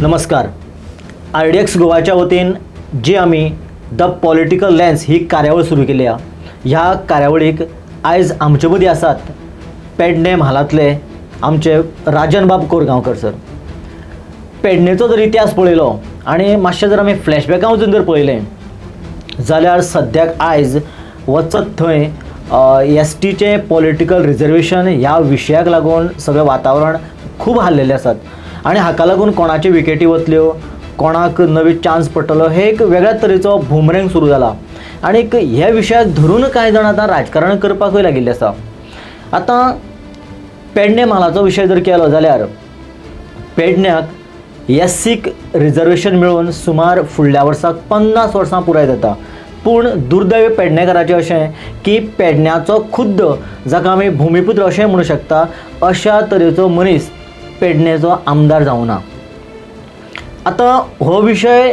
नमस्कार. RDX गोवाच्या वतीन जी आम्ही द पॉलिटिकल लेन्स ही कार्यावळ सुरू केली आहे. ह्या कार्यावळीक आयज आमचे मदीं आसात पेडणे म्हालांतले आमचे राजनबाब कोरगांवकर सर. पेडणेचो जर इतिहास पळयलो आनी मातशें जर आमी फ्लॅशबॅका वचून जर पळयलें जाल्यार सद्याक आयज वचत थंय STचें पॉलिटिकल रिजर्वेशन ह्या विशयाक लागून सगळें वातावरण खूब हाल्लेलें आसात आनी हाका लागून कोणाचे विकेटी वतल्यो, कोणाक नवी चान्स पडटलो, हे एक वेगळ्याच तरेचो बुमरँग सुरू जाला आनी ह्या विशयाक धरून कांय जाण आतां राजकारण करपाकूय लागिल्ले आसा. आतां पेडणे म्हालाचो विशय जर केलो जाल्यार पेडण्याक SCक रिजर्वेशन मेळून सुमार फुडल्या वर्साक 50 वर्सां पुराय जाता. पूण दुर्दैव पेडणेकाराचें अशें की पेडण्याचो खुद्द जाका आमी भुमिपुत्र अशें म्हणू शकता अशा तरेचो मनीस पेडणेचो आमदार जावना. आतां हो विशय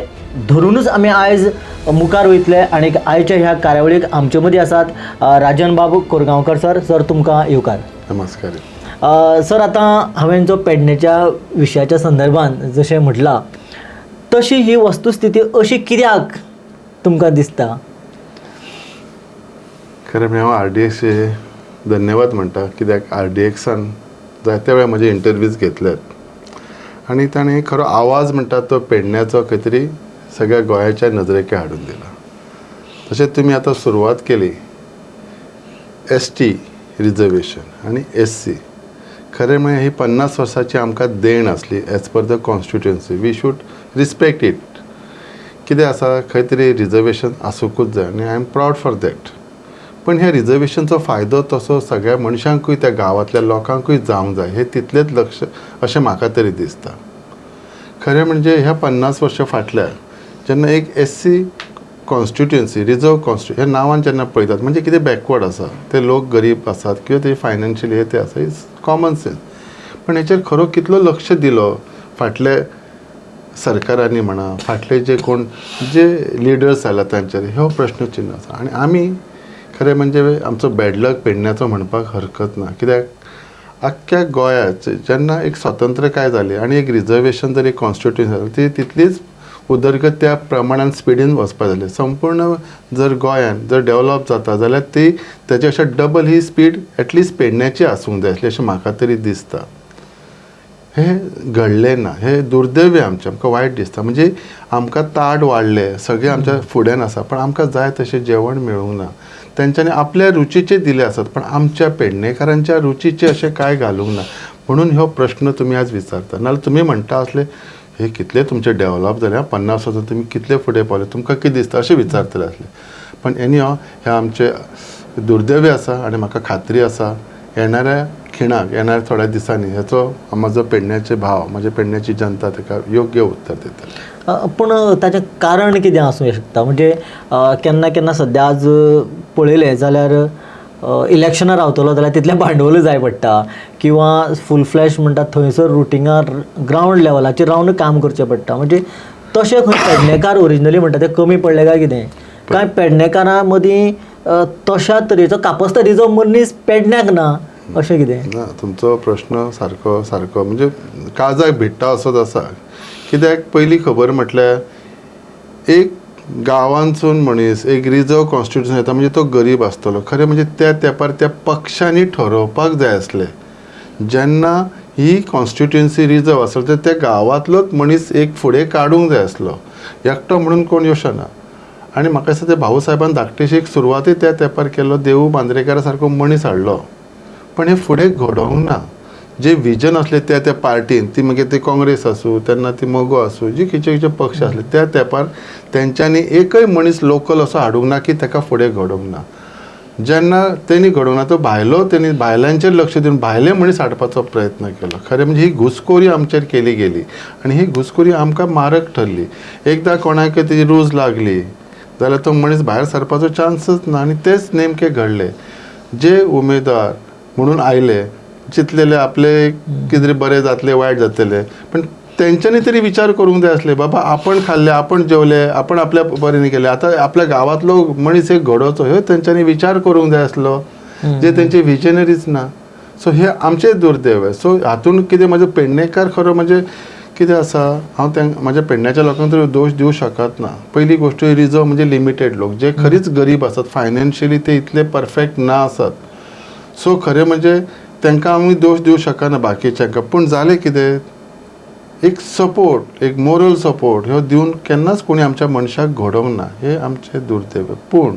धरूनच आमी आयज मुखार वयतले आनी आयच्या ह्या कार्यावळीक आमचे मदीं आसात राजनबाब कोरगांवकर सर. सर तुमकां येवकार. नमस्कार सर. आतां हांवें जो पेडणेच्या विशयाच्या संदर्भान जशें म्हटलां तशी ही वस्तुस्थिती अशी कित्याक तुमकां दिसता? खरें म्हणजे हांव RDXचे धन्यवाद म्हणटा, कित्याक RDXन जायते वेळा म्हजे इंटरव्यूज घेतल्यात आनी ताणें खरो आवाज म्हणटा तो पेडण्याचो खंय तरी सगळ्या गोंयाच्या नजरेक हाडून दिला. तशेंच तुमी आतां सुरवात केली ST रिजर्वेशन आनी SC. खरें म्हणजे ही 50 वर्सांची आमकां देण आसली as per the constituency. We should respect it. कितें आसा खंय तरी रिजर्वेशन आसूंकूच जाय आनी I am proud for that. पण ह्या रिजर्वेशनचो फायदो तसो सगळ्या मनशांकूय त्या गांवांतल्या लोकांकूय जावंक जाय हे तितलेंच लक्ष अशें म्हाका तरी दिसता. खरें म्हणजे ह्या 50 वर्सां फाटल्यान जेन्ना एक SC कॉन्स्टिट्युएन्सी रिजर्व कॉन्स्टिट्यू ह्या नांवान जेन्ना पळयतात म्हणजे कितें बॅकवर्ड आसा, ते लोक गरीब आसात किंवा ते फायनान्शियली हे ते आसा, इज कॉमन सेन्स. पण हेचेर खरो कितलो लक्ष दिलो फाटले सरकारांनी म्हणा, फाटले जे कोण जे लिडर्स आयला तांचेर हो प्रश्नचिन्ह आसा. आनी आमी खरें म्हणजे आमचो बॅडलक पेडण्याचो म्हणपाक हरकत ना, कित्याक आख्ख्या गोंयात जेन्ना एक स्वतंत्रकाय जाली आनी एक रिजर्वेशन जर एक कॉन्स्टिट्युएन्सी जाली ती तितलीच उदरगत त्या प्रमाणान स्पिडीन वचपाक जाली. संपूर्ण जर गोंयान जर डेवलप जाता जाल्यार ती तेच्या अशें डबल ही स्पीड एटलिस्ट पेडण्याची आसूंक जाय आसली अशें म्हाका तरी दिसता. हे घडलें ना, हे दुर्दैव आमकां वायट दिसता. म्हणजे आमकां ताट वाडले, सगळे आमच्या फुड्यान आसा पण आमकां जाय तशें जेवण मेळूंक ना. तेंच्यांनी आपल्या रुचीचे दिले आसात पण आमच्या पेडणेकारांच्या रुचीचे अशें कांय घालूंक ना. म्हणून हो प्रश्न तुमी आज विचारता. नाल्यार तुमी म्हणटा आसले हे कितले तुमचे डेवलप जाले, 50 वर्सां तुमी कितले फुडें पावले, तुमकां कितें दिसता अशें विचारतले आसले. पण एनीहाव हे आमचे दुर्दैव आसा आनी म्हाका खात्री आसा येणाऱ्या खिणाक येणाऱ्या थोड्या दिसांनी हेचो म्हजो पेडण्याचे भाव, म्हजे पेडण्याची जनता ताका योग्य उत्तर दितली. पूण ताचें कारण कितें आसूं शकता? म्हणजे केन्ना केन्ना सद्या आज पळयलें जाल्यार इलेक्शनां रावतलो जाल्यार तितलें भांडवल जाय पडटा किंवा फूल फ्लॅश म्हणटा थंयसर रुटींगार ग्रावंड लेवलाचेर रावन काम करचें पडटा. म्हणजे तशें खंय पेडणेकार ओरिजिनली म्हणटा ते कमी पडले काय कितें? काय पेडणेकारां मदीं तशा तरेचो कापस्तरीचो मनीस पेडण्याक ना अशें कितें? ना, तुमचो प्रश्न सारको म्हणजे काळजाक भिडटा असोच आसा. कित्याक पयलीं खबर म्हटल्यार एक गांवांतसून मनीस एक रिजर्व कॉन्स्टिट्युएन्सी येता म्हणजे तो गरीब आसतलो. खरें म्हणजे त्या तेंपार त्या पक्षांनी ठरोवपाक जाय आसलें जेन्ना ही कॉन्स्टिट्युएन्सी रिजर्व आसलो तर त्या गांवांतलोच मनीस एक फुडें काडूंक जाय आसलो. एकटो म्हणून कोण योशना. आनी म्हाका दिसता ते भाऊ साहेबान धाकटेशी सुरवातूय त्या तेंपार केल्लो, देवू बांद्रेकारा सारको मनीस हाडलो. पण हे फुडें घडोवंक ना. जे विजन असले त्या पार्टीन, ती मागीर ती काँग्रेस आसूं तेन्ना ती मोगो आसूं, जी खंयचे पक्ष आसले त्या तेंपार तेंच्यांनी एकय मनीस लोकल असो हाडूंक ना की ताका फुडें घडोवंक ना. जेन्ना तेणी घडोवंक ना तो भायलो तेणी भायल्यांचेर लक्ष दिवन भायले मनीस हाडपाचो प्रयत्न केलो. खरें म्हणजे ही घुसखोरी आमचेर केली गेली आनी ही घुसखोरी आमकां मारक ठरली. एकदां कोणाकय तेजी रूज लागली जाल्यार तो मनीस भायर सरपाचो चान्सच ना. आनी तेच नेमके घडले. जे उमेदवार म्हणून आयले चिंतलेले आपले कितें बरें जातलें वायट जातलें, पण तेंच्यांनी तरी विचार करूंक जाय आसले बाबा आपण खाल्ले, आपण जेवले, आपण आपल्या बरें केले, आतां आपल्या गांवांतलो मनीस एक घडोवचो ह्यो तेंच्यांनी विचार करूंक जाय आसलो, जे तेंचे विजनरीज ना. सो हे आमचें दुर्दैव आहे. सो हातून कितें म्हणजे पेडणेकार खरो म्हणजे कितें आसा हांव म्हाज्या पेडण्याच्या लोकांक तर दोश दिवं शकत ना. पयली गोश्ट रिजर्व म्हणजे लिमिटेड लोक जे खरीच गरीब आसात, फायनान्शियली ते इतले परफेक्ट ना आसात. सो खरें म्हणजे तांकां आमी दोश दिवं शकना बाकीच्यांक. पूण जालें कितें, एक सपोर्ट, एक मोरल सपोर्ट ह्यो दिवन केन्नाच कोणी आमच्या मनशाक घडोवंक ना. हे आमचें दुर्दैव. पूण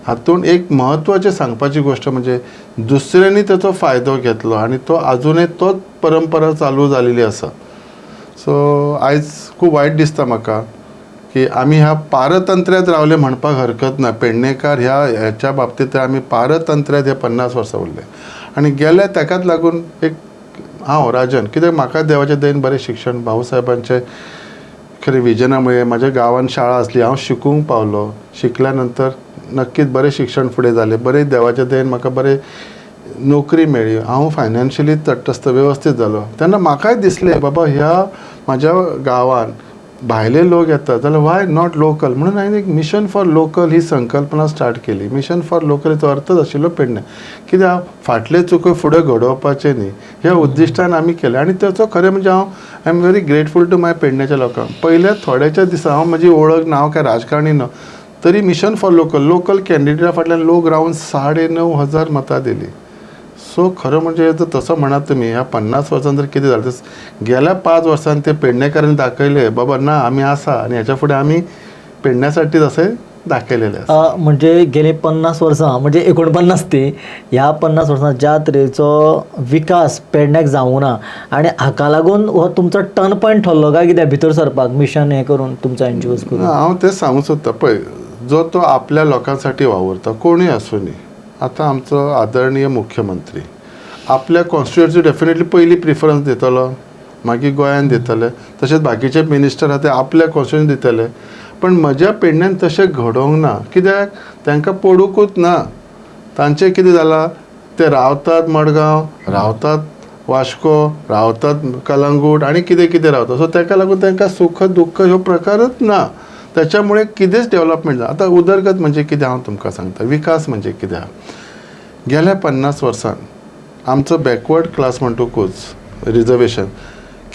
हातूंत एक म्हत्वाचें सांगपाची गोश्ट म्हणजे दुसऱ्यांनी ताचो फायदो घेतलो आनी तो आजुनूय तोच परंपरा चालू जालेली आसा. सो आयज खूब वायट दिसता म्हाका की आमी ह्या पारतंत्र्यांत रावले म्हणपाक हरकत ना. पेडणेकार ह्याच्या बाबतींत तर आमी पारतंत्र्यांत हे 50 वर्सां उरले आनी गेले ताकाच लागून एक हांव राजन, कित्याक म्हाका देवाच्या दयेन बरें शिक्षण, भाऊ साहेबांचे खरें विजनामुळे म्हाज्या गांवांत शाळा आसली, हांव शिकूंक पावलो. शिकल्या नंतर नक्कीच बरें शिक्षण फुडें जालें, बरें देवाच्या दयेन म्हाका बरें नोकरी मेळ्ळी, हांव फायनान्शियली तटस्थ वेवस्थीत जालो. तेन्ना म्हाकाय दिसलें बाबा ह्या म्हाज्या गांवांत भायले लोक येतात जाल्यार वाय नॉट लोकल, म्हणून हांवें एक मिशन फॉर लोकल ही संकल्पना स्टार्ट केली. मिशन फॉर लोकल हेचो अर्थच आशिल्लो पेडणे, कित्याक फाटले चुको फुडें घडोवपाचें न्ही ह्या उद्दिश्टान आमी केलें. आनी ताचो खरें म्हणजे हांव I am very grateful to my पेडण्याच्या लोकांक. पयल्या थोड्याच्या दिसा हांव म्हजी ओळख ना, हांव काय राजकारणी न्हय, तरी मिशन फॉर लोकल कॅन्डिडेटा फाटल्यान लोक रावन 9,500 मतां दिली. सो खरं म्हणजे जर तसं म्हणत तुमी ह्या 50 वर्सांत जर कितें जालें, गेल्या 5 वर्सांत ते पेडणेकारांनी दाखयलें बाबा ना आमी आसा आनी हेच्या फुडें आमी पेडण्यासाठीच अशें दाखयलेलें आसा. म्हणजे गेली 50 वर्सां म्हणजे 49 ती, ह्या 50 वर्सां ज्या तरेचो विकास पेडण्याक जावूं ना आनी हाका लागून हो तुमचो टर्न पॉयंट ठरलो काय कित्याक भितर सरपाक मिशन हें करून तुमचो एनजीओज करून? हांव तें सांगूंक सोदतां पळय, जो तो आपल्या लोकांसाठी वावुरता कोणूय आसूं न्ही. आतां आमचो आदरणीय मुख्यमंत्री आपल्या कॉन्स्टिट्युएन्सी डेफिनेटली पयली प्रिफरन्स दितलो, मागीर गोंयांत दितले, तशेंच बाकीचे मिनिस्टर आहा ते आपल्या कॉन्स्टिट्युएन्सी दितले. पण म्हज्या पेडण्यान तशें घडोवंक ना, कित्याक तांकां पडूंकूच ना. तांचें कितें जालां, ते रावतात मडगांव, रावतात वास्को, रावतात कलंगूट आनी कितें कितें रावता. सो ताका लागून तांकां सुख दुख्ख ह्यो प्रकारच ना. त्याच्यामुळे कितेंच डेव्हलपमेंट जाता. आतां उदरगत म्हणजे कितें हांव तुमकां सांगता, विकास म्हणजे कितें आहा. गेल्या 50 वर्सांत आमचो बॅकवर्ड क्लास म्हणटकूच रिजर्वेशन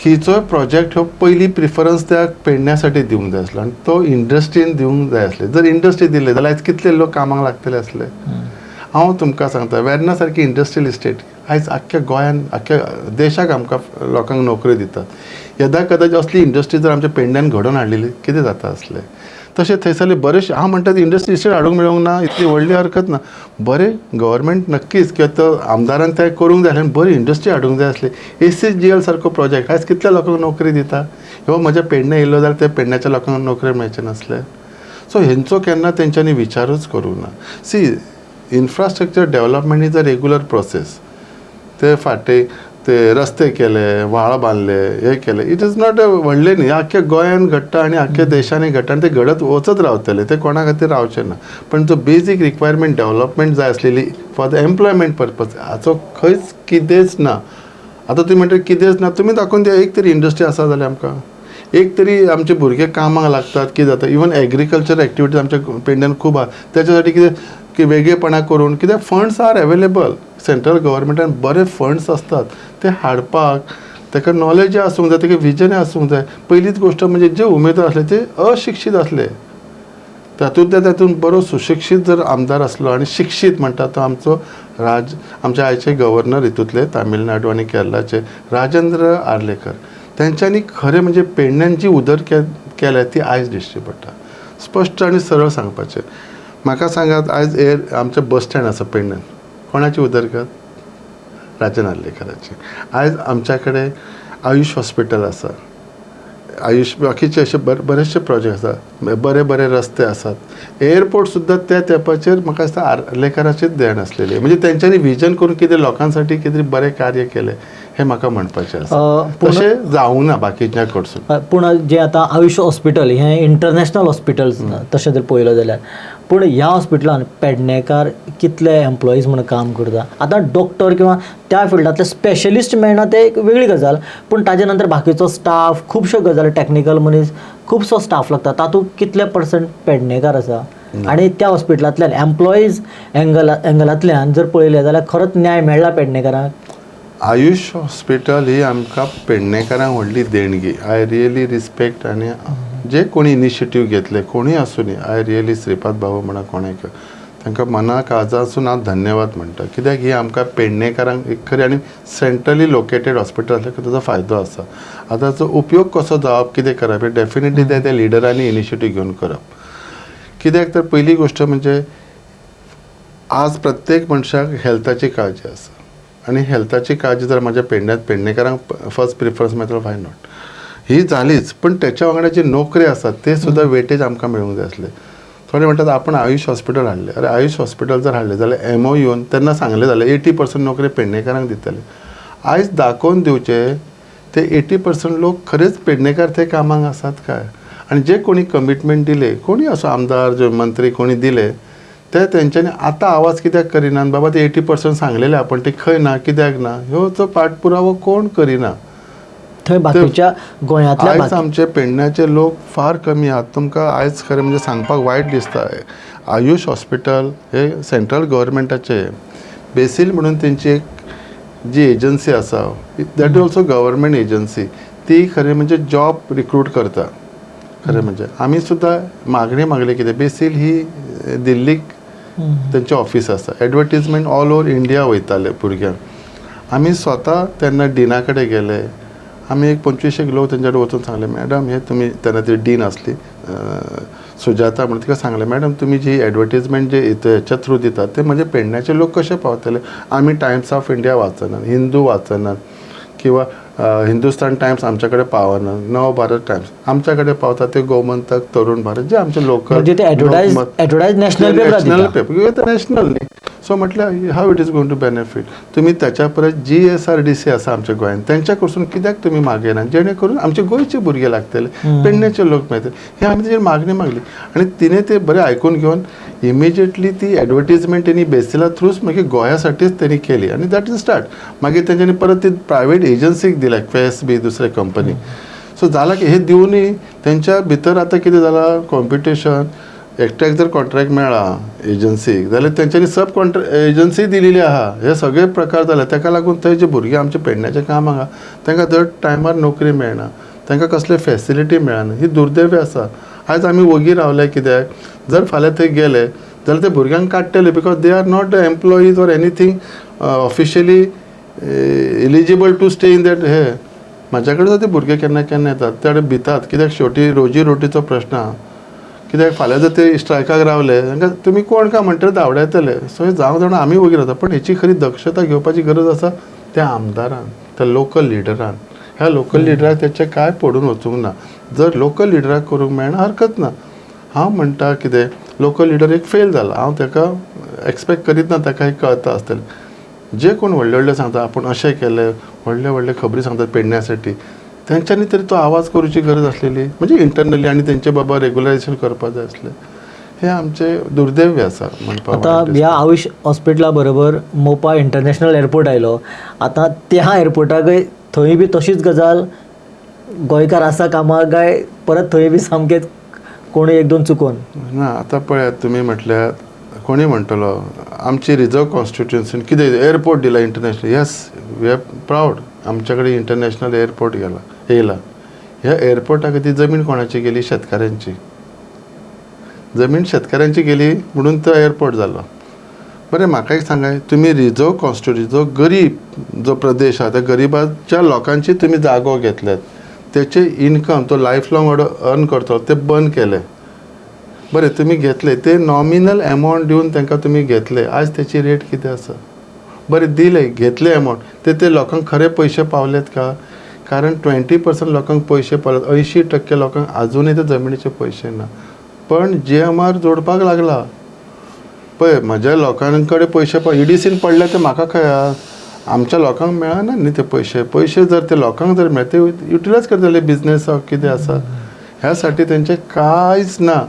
खंयचोय प्रोजेक्ट हो पयली प्रिफरन्स त्या पेडण्यासाठी दिवंक जाय आसलो आनी तो इंडस्ट्रीन दिवंक जाय आसले. जर इंडस्ट्री दिले जाल्यार आयज कितले लोक कामाक लागतले आसले. हांव तुमकां सांगता, वेर्ना सारकी इंडस्ट्रियल इस्टेट आयज आख्ख्या गोंयांत, आख्ख्या देशाक आमकां लोकांक नोकरी दितात. येदा कदाच असली इंडस्ट्री जर आमच्या पेडण्यान घडोवन हाडलेली कितें जाता आसलें. तशें थंयसरले बरेचशे हांव म्हणटा इंडस्ट्री इस्टेट हाडूंक मेळूंक ना, इतली व्हडली हरकत ना. बरें गव्हर्मेंट नक्कीच किंवा तो आमदारान तें करूंक जाय आसलें, बरी इंडस्ट्री हाडूंक जाय आसली. ACGL सारको प्रोजेक्ट आयज कितल्या लोकांक नोकरी दिता. ह्यो म्हज्या पेडण्या येयल्लो जाल्यार त्या पेडण्याच्या लोकांक नोकरी मेळचें नासलें. सो हेंचो केन्ना तेंच्यांनी विचारूच करूंक ना. See, infrastructure development is a regular process. ते फाटे ते रस्ते केले, व्हाळ बांदले, हे केले, इट इज नॉट अ व्हडलें न्ही. आख्ख्या गोंयांत घडटा आनी आख्ख्या देशांनी घडटा आनी ते घडत वचत रावतले, ते कोणा खातीर रावचे ना. पण जो बेजीक रिक्वायरमेंट डेव्हलपमेंट जाय आसलेली फॉर द एम्प्लॉयमेंट पर्पज हाचो खंयच कितेंच ना. आतां तुमी म्हणटा कितेंच ना, तुमी दाखोवन द्या एक तरी इंडस्ट्री आसा जाल्यार आमकां. एक तरी आमचे भुरगे कामाक लागतात, कितें जाता. इवन एग्रीकल्चर एक्टिविटीज आमच्या पेडण्यान खूब आहा. त्याच्या साठी की वेगळेपणा करून, कित्याक फंड्स आर अवेलेबल. सेंट्रल गव्हर्मेंटान बरे फंड्स असतात ते हाडपाक. ताका नॉलेजय आसूंक जाय, ताका विजनय आसूंक जाय. पयलीच गोश्ट म्हणजे जे उमेदवार आसले ते अशिक्षीत आसले. तातूंत बरो सुशिक्षीत जर आमदार आसलो आनी शिक्षीत म्हणटा तो आमचो आमचे आयचे गव्हर्नर हितूंतले तामिळनाडू आनी केरळाचे राजेंद्र आर्लेकर, तेंच्यांनी खरें म्हणजे पेडण्यान जी उदरगत केल्या ती आयज दिश्टी पडटा. स्पश्ट आनी सरळ सांगपाचें. म्हाका सांगात, आयज आमचें बस स्टँड आसा पेडण्यान, कोणाची उदरगत? राजन आर्लेकराची. आयज आमच्या कडेन आयुश हॉस्पिटल आसा, आयुश बाकीचे असे बरेचशे प्रोजेक्ट आसात, बरे बरे रस्ते आसात. एअरपोर्ट सुद्दां त्या तेंपाचेर म्हाका दिसता आर्लेकराचेच देण आसलेली. म्हणजे तेंच्यांनी विजन करून कितें लोकांसाठी कितें बरें कार्य केलें हें म्हाका म्हणपाचें आसा. तशें जावूं ना बाकीच्या कडसून. पूण जें आतां आयुष हॉस्पिटल हें इंटरनॅशनल हॉस्पिटल तशें जर पळयलो जाल्यार, पूण ह्या हॉस्पिटलान पेडणेकार कितले एम्प्लॉईज म्हणून काम करता. आतां डॉक्टर किंवा त्या फिल्डांतले स्पेशलिस्ट मेळना ते एक वेगळी गजाल, पूण ताजे नंतर बाकीचो स्टाफ, खुबश्यो गजाली, टॅक्निकल मनीस, खुबसो स्टाफ लागता. तातूंत कितले % पेडणेकार आसा. आनी त्या हॉस्पिटलांतल्यान एम्प्लॉईज एंगलांतल्यान जर पळयलें जाल्यार खरोच न्याय मेळ्ळा पेडणेकारांक? आयुष हॉस्पिटल ही आमकां पेडणेकारांक व्हडली देणगी. आय रियली रिस्पेक्ट आनी जे कोणी इनिशिएटीव घेतले कोणूय आसूं न्ही, आय रियली श्रीपाद बाबू म्हणा कोणेक तांकां मना काळजासून हांव धन्यवाद म्हणटा. कित्याक ही आमकां पेडणेकारांक एक खरी आनी सेंट्रली लोकेटेड हॉस्पिटल आसल्यार ताजो फायदो आसा. आतां ताचो उपयोग कसो जावप कितें करप हे डेफिनेटली त्या लिडरांनी इनिशिएटीव घेवन करप. कित्याक तर पयली गोश्ट म्हणजे आज प्रत्येक मनशाक हेल्थाची काळजी आसा आनी हेल्थाची काळजी जर म्हाज्या पेडणेकारांक फर्स्ट प्रिफरन्स मेळटलो, वाय नॉट. ही जालीच, पण त्याच्या वांगडा जे नोकरी आसात ते सुद्दां वेटेज आमकां मेळूंक जाय आसले. थोडे म्हणटात आपण आयुष हॉस्पिटल हाडले. अरे आयुष हॉस्पिटल जर हाडले जाल्यार एमओ येवन तेन्ना सांगलें जाल्यार 80% नोकरी पेडणेकारांक दितले. आयज दाखोवन दिवचे ते 80% लोक खरेच पेडणेकार ते कामाक आसात काय. आनी जे कोणी कमिटमेंट दिले, कोणी असो आमदार जे मंत्री कोणी दिले, ते तेंच्यांनी आतां आवाज कित्याक करिनात. बाबा ते 80% सांगलेले आपण ते खंय ना, कित्याक ना, ह्यो तो पाठपुरावो कोण करिना. थंय बाकीच्या गोंयांतल्या आयज आमचे पेडण्याचे लोक फार कमी आहात. तुमकां आयज खरें म्हणजे सांगपाक वायट दिसता, आयुष हॉस्पिटल हे सेंट्रल गव्हर्मेंटाचे बेसील म्हणून तेंची एक जी एजन्सी आसा, that is also government agency, ती खरें म्हणजे जॉब रिक्रूट करता. खरें म्हणजे आमी सुद्दां मागणी कितें, बेसील ही दिल्लीक तेंचें ऑफीस आसा. एडवर्टिजमेंट ऑल ओवर इंडिया वयताले भुरग्यांक. आमी स्वता तेन्ना डिना कडेन गेले. आमी एक 25 लोक तेंच्या कडेन वचून सांगले, मॅडम हे तुमी, तेन्ना ती डीन आसली सुजाता म्हणून, तिका सांगलें, मॅडम तुमी जी एडवर्टिजमेंट जे हेच्या थ्रू दितात ते म्हणजे पेडण्याचे लोक कशे पावतले. आमी टायम्स ऑफ इंडिया वाचनात, हिंदू वाचनात, किंवा हिंदुस्तान टायम्स आमच्या कडेन पावनात, नव भारत टायम्स आमच्या कडेन पावतात, ते गोमंतक, तरुण भारत जे आमचे local advertise national paper national न्ही. सो म्हटल्यार how it is going to benefit. तुमी त्याच्या परस GSRDC आसा आमच्या गोंयांत, तेंच्या कडसून कित्याक तुमी मागयना, जेणे करून आमचे गोंयचे भुरगे लागतले, पेडण्याचे लोक मेळटले. हे आमी तेजेर मागणी मागली आनी तिणें ते बरें आयकून घेवन इमिजिएटली ती एडवर्टिजमेंट तेणी बेसिला थ्रूच मागीर गोंयासाठीच तेणी केली आनी दॅट इज स्टार्ट. मागीर तेंच्यांनी परत ती प्रायवेट एजन्सीक दिल्या, क्वेस बी दुसरे कंपनी. सो जाला की हे दिवनय तेंच्या भितर आतां कितें जालां, कॉम्पिटिशन. एकट्याक जर कॉन्ट्रॅक्ट मेळ्ळा एजन्सीक जाल्यार तेंच्यांनी सब एजन्सी दिलेली आहा. हे सगळे प्रकार जाले, ताका लागून थंय जे भुरगे आमचे पेडण्याचे काम आहा तांकां दर टायमार नोकरी मेळना, तांकां कसले फेसिलिटी मेळना. ही दुर्दैवी आसा. आयज आमी वोगी रावले कित्याक, जर फाल्यां थंय गेले जाल्यार ते भुरग्यांक काडटले, because they are not the employees or anything officially eligible to stay in that. हे म्हाज्या कडेन ते भुरगे केन्ना केन्ना येतात, ते कडेन भितात, कित्याक शेवटी रोजी रोटीचो प्रश्न आहा. कित्याक फाल्यां जर ते स्ट्रायकाक रावले तांकां तुमी कोण काय म्हणटा धांवड्या येतले. सो हे जावं जाणा आमी वगैरे रावता, पण हेची खरी दक्षता घेवपाची गरज आसा त्या आमदारान, त्या लोकल लिडरान. ह्या लोकल लिडराक तेचे काय पडून वचूंक ना. जर लोकल लिडराक करूंक मेळना हरकत ना. हांव म्हणटा कितें, लोकल लिडर एक फेल जाला, हांव ताका एक्सपेक्ट करीत ना ताका एक कळटा आसतलें. जे कोण व्हडले व्हडले सांगता आपूण अशें केलें, व्हडले व्हडले खबरी सांगतात पेडण्यासाठी, तेंच्यांनी तरी तो आवाज करूची गरज आसलेली, म्हणजे इंटरनली, आनी तेंचे बाबा रेग्युलायझेशन करपाक जाय आसलें. हे आमचे दुर्दैवी आसा म्हणपाक. आतां ह्या आयुष हॉस्पिटला बरोबर मोपा इंटरनॅशनल एअरपोर्ट आयलो. आतां त्या एअरपोर्टाकय थंय बी तशीच गजाल, गोंयकार आसा कामाक काय परत थंय बी सामकेंच कोणूय एक दोन चुकोवन ना. आतां पळयात, तुमी म्हटल्यार कोणी म्हणटलो आमची रिजर्व कॉन्स्टिट्युन्सीन कितें एअरपोर्ट दिला international. Yes, we are proud. आमच्या कडेन इंटरनॅशनल एअरपोर्ट येयला. ह्या एअरपोर्टा खातीर जमीन कोणाची गेली? शेतकाऱ्यांची. जमीन शेतकाऱ्यांची गेली म्हणून तो एअरपोर्ट जालो. बरें, म्हाका एक सांगाय, तुमी रिजर्व कॉन्स्टिट्युन्सी जो गरीब जो प्रदेश आहा त्या गरिबाच्या लोकांची तुमी जागो घेतल्यात, तेचे इनकम तो लायफ लाँग अर्न करतो ते बंद केले. बरें, तुमी घेतले ते नॉमिनल एमावंट दिवन तांकां तुमी घेतले. आज त्याची रेट कितें आसा? बरें, दिले, घेतले एमावंट, ते लोकांक खरे पयशे पावलेत का? कारण 20% लोकांक पयशे पावलेत, 80% लोकांक अजूनय ते जमनीचे पयशे ना. पण GMR जोडपाक लागला. पळय, म्हज्या लोकां कडेन पयशे EDCन पडले ते म्हाका कळ्ळा, आमच्या लोकांक मेळना न्ही ते पयशे जर ते लोकांक जर मेळटा ते युटिलायज करतले बिजनेसाक कितें आसा. ह्या साठी तेंचें कांयच ना.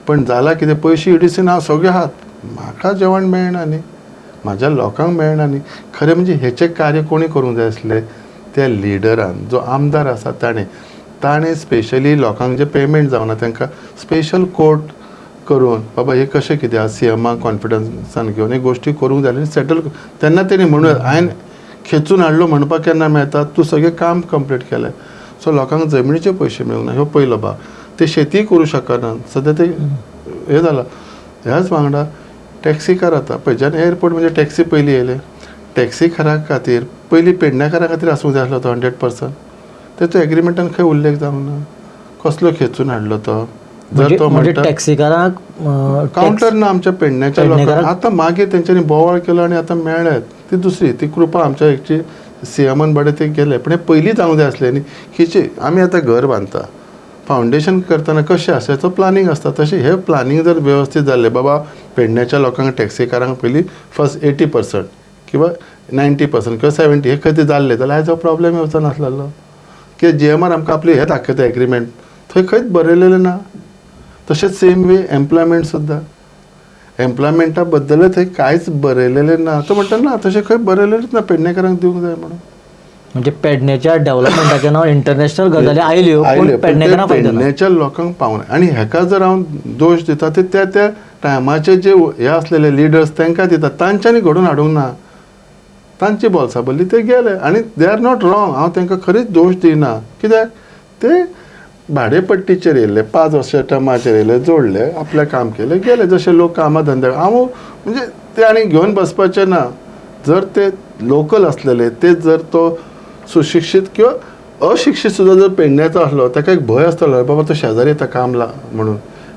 पण जाला कितें, पयशे EDCन हांव सगळे आहात, म्हाका जेवण मेळना न्ही, म्हाज्या लोकांक मेळना न्ही. खरें म्हणजे हेचें कार्य कोणी करूंक जाय आसलें? त्या लिडरान, जो आमदार आसा ताणें स्पेशली लोकांक जे पेमेंट जावना तांकां स्पेशल कोर्ट करून बाबा हे कशें कितें CMाक कॉन्फिडन्सान घेवन हे गोश्टी करूंक जाय सेटल. तेन्ना तेणी म्हणून हांवें खेचून हाडलो म्हणपाक केन्ना मेळटा तूं सगळें काम कंप्लीट केलें. सो लोकांक जमनीचे पयशे मेळूंक ना, ह्यो पयलो भाग. ते शेती करूं शकना सद्या ते हें जालां. ह्याच वांगडा टॅक्सी कार आतां पळय, जेन्ना एअरपोर्ट म्हणजे टॅक्सी पयलीं येयले, टॅक्सी कारा खातीर पयलीं पेडणेकारा खातीर आसूंक जाय आसलो तो 100%. तेचो एग्रीमेंटान खंय उल्लेख जावंक ना. कसलो खेचून हाडलो तो. जर तो म्हणटा टॅक्सीकारांक कावंटर ना आमच्या पेडण्याच्या लोकांक. आतां मागीर तेंच्यांनी बोवाळ केलो आनी आतां मेळ्ळ्यात. ती दुसरी ती कृपा आमच्या हेची सीएमान बडे ते गेले. पण हे पयलीं जावंक जाय आसलें न्ही. हिची आमी आतां घर बांदता, फावंडेशन करतना कशें आसा तो प्लानिंग आसता. तशें हे प्लानिंग जर वेवस्थीत जाल्लें, बाबा पेडण्याच्या लोकांक टॅक्सीकारांक पयलीं फर्स्ट 80% किंवा 90% किंवा 70% हे खंय ते जाल्ले जाल्यार आयज हो प्रॉब्लेम येवचो नासलेलो. कित्याक जीएमआर आमकां आपली हे दाखयता एग्रीमेंट, थंय खंयच बरयलेलें ना. तशेंच सेम वे एम्प्लॉयमेंट सुद्दां, एम्प्लॉयमेंटा बद्दल थंय कांयच बरयलेलें ना. तो म्हणटा ना तशें खंय बरयलेलेंच ना पेडणेकारांक दिवंक जाय म्हणून. म्हणजे पेडण्याच्या डेव्हलपमेंटाच्या नांव इंटरनॅशनल गजाली आयल्यो पण पेडणेकारांक फायदो ना. पेडण्याच्या लोकांक पावना. आनी हेका जर हांव दोश दिता ते त्या टायमाचे जे हे आसलेले लिडर्स तांकां दिता. तांच्यांनी घडोवन हाडूंक ना. तांची बोलसाबल्ली ते गेले आनी दे आर नॉट रॉंग. हांव तांकां खरीच दोश दिना. कित्याक ते भाडेपट्टीचेर येयले, 5 वर्सां टर्माचेर येयले, जोडले, आपलें काम केलें, गेले. जशे लोक कामां धंद्या हांव म्हणजे ते आनी घेवन बसपाचें ना. जर ते लोकल आसलेले, ते जर तो सुशिक्षीत किंवा अशिक्षीत सुद्दां जर पेडण्याचो आसलो, ताका एक भंय आसतलो बाबा तो शेजारी येता काम म्हणून.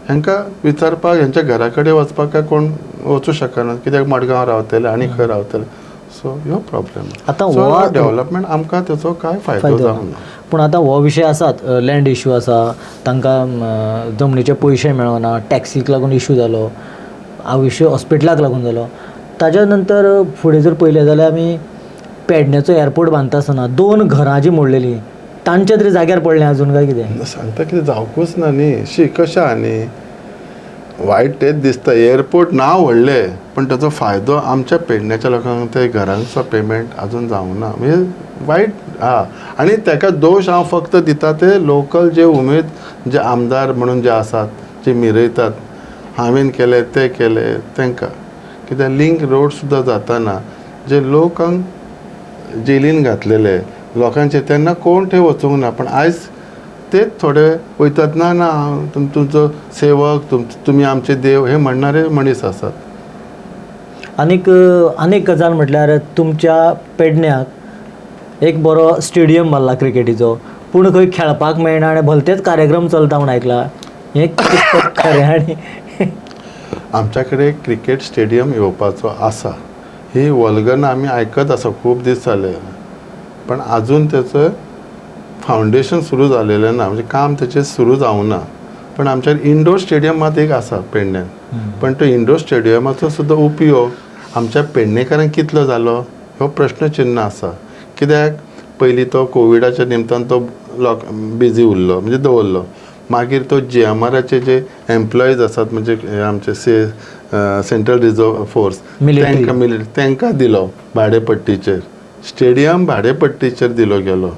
हांकां विचारपाक हेंच्या घरा कडेन वचपाक काय कोण वचूं शकना. कित्याक मडगांव रावतले आनी खंय रावतले. सो ह्यो प्रॉब्लेम. आतां हो डेव्हलपमेंट आमकां तेचो कांय फायदो जावंक ना. पूण आतां हो विशय आसात, लँड इश्यू आसा, तांकां जमनीचे पयशे मेळना, टॅक्सीक लागून इश्यू जालो, हांव विशय हॉस्पिटलाक लागून जालो. ताज्या नंतर फुडें जर पळयलें जाल्यार आमी पेडण्याचो एअरपोर्ट बांदता आसतना 2 घरां जीं मोडलेलीं, तांच्या तरी जाग्यार पडलें अजून काय कितें सांगता कितें जावंकूच ना न्ही. शी कशें आहा न्ही, वायट तेच दिसता. एअरपोर्ट नांव व्हडलें पण ताचो फायदो आमच्या पेडण्याच्या लोकांक ते घरांचो पेमेंट अजून जावंक ना. म्हणजे वायट आहा. आनी ताका दोश हांव फक्त दिता ते लोकल जे उमेद जे आमदार म्हणून जे आसात, जे मिरयतात, हांवें केले ते केले तांकां. कित्याक लिंक रोड सुद्दां जाताना जे लोकांक जेलीन घातलेले लोकांचे तेन्ना कोण थंय वचूंक ना. पण आयज तेच थोडे वयतात, ना ना तुमचो सेवक, तुमी आमचे देव हे म्हणणारे मनीस आसात. आनीक गजाल म्हटल्यार तुमच्या पेडण्याक एक बरो स्टेडियम बांदला क्रिकेटीचो, पूण खंय खेळपाक मेळना आनी भलतेच कार्यक्रम चलता म्हूण आयकलां. हें कितपत खरें? आनी आमच्या कडेन क्रिकेट स्टेडियम येवपाचो आसा. ही वल्गना आमी आयकत आसा खूब दीस जाले, पण आजून तेचो फावंडेशन सुरू जालेलें ना. म्हणजे काम तेचें सुरू जावंक ना. पण आमच्या इंडोर स्टेडियम मात एक आसा पेडण्यान. पण तो इंडोर स्टेडियमाचो सुद्दां उपयोग आमच्या पेडणेकारांक कितलो जालो हो प्रश्नचिन्ह आसा. कित्याक पयलीं तो कोविडाच्या निमतान तो बिजी उरलो, म्हणजे दवरलो. मागीर तो जीएमआराचे जे एम्प्लॉईज आसात, म्हणजे आमचे सेंट्रल रिजर्व फोर्स, तांकां दिलो भाडेपट्टीचेर. स्टेडियम भाडेपट्टीचेर दिलो गेलो.